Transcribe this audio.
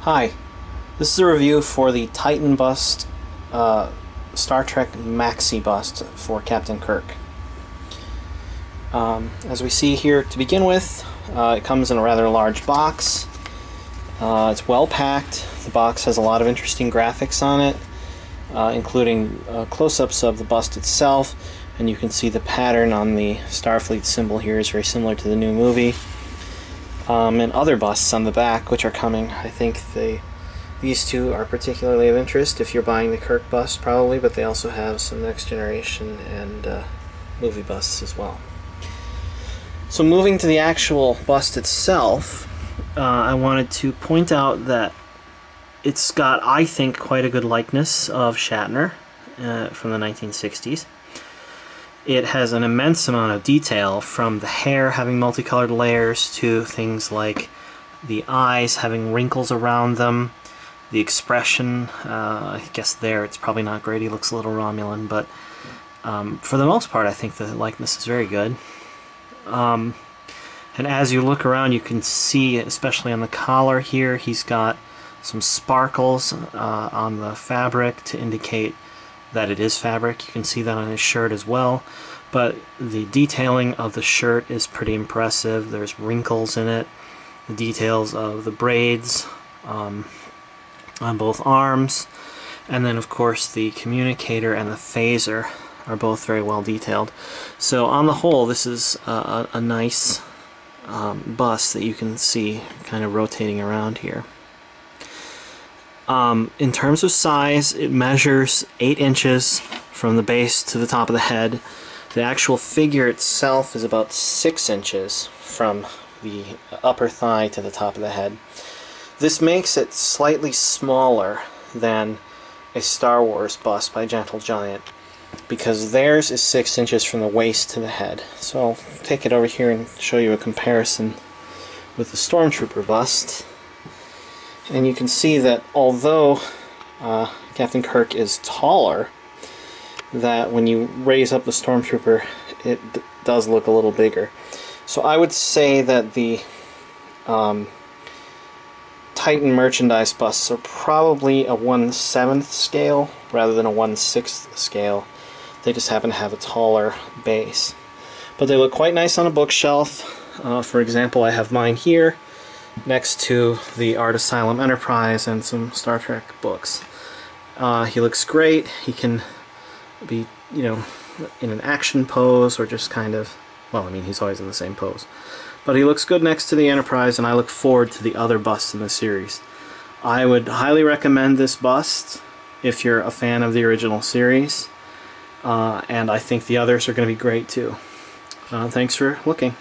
Hi, this is a review for the Titan bust, Star Trek Maxi bust for Captain Kirk. As we see here to begin with, it comes in a rather large box. It's well packed. The box has a lot of interesting graphics on it, including close-ups of the bust itself, and you can see the pattern on the Starfleet symbol here is very similar to the new movie. And other busts on the back which are coming. I think these two are particularly of interest if you're buying the Kirk bust probably, but they also have some Next Generation and movie busts as well. So moving to the actual bust itself, I wanted to point out that it's got, I think, quite a good likeness of Shatner from the 1960s. It has an immense amount of detail, from the hair having multicolored layers to things like the eyes having wrinkles around them, the expression. I guess there it's probably not great, he looks a little Romulan, but for the most part I think the likeness is very good. And as you look around you can see, especially on the collar here, he's got some sparkles on the fabric to indicate that it is fabric. You can see that on his shirt as well, but the detailing of the shirt is pretty impressive. There's wrinkles in it, the details of the braids on both arms, and then of course the communicator and the phaser are both very well detailed. So on the whole, this is a nice bust that you can see kind of rotating around here. In terms of size, it measures 8 inches from the base to the top of the head. The actual figure itself is about 6 inches from the upper thigh to the top of the head. This makes it slightly smaller than a Star Wars bust by Gentle Giant, because theirs is 6 inches from the waist to the head. So I'll take it over here and show you a comparison with the Stormtrooper bust. And you can see that although Captain Kirk is taller, that when you raise up the Stormtrooper, it does look a little bigger. So I would say that the Titan merchandise busts are probably a 1/7 scale rather than a 1/6 scale. They just happen to have a taller base. But they look quite nice on a bookshelf. For example, I have mine here next to the Art Asylum Enterprise and some Star Trek books. He looks great. He can be, in an action pose or just kind of, well, I mean, he's always in the same pose. But he looks good next to the Enterprise, and I look forward to the other busts in the series. I would highly recommend this bust if you're a fan of the original series, and I think the others are going to be great too. Thanks for looking.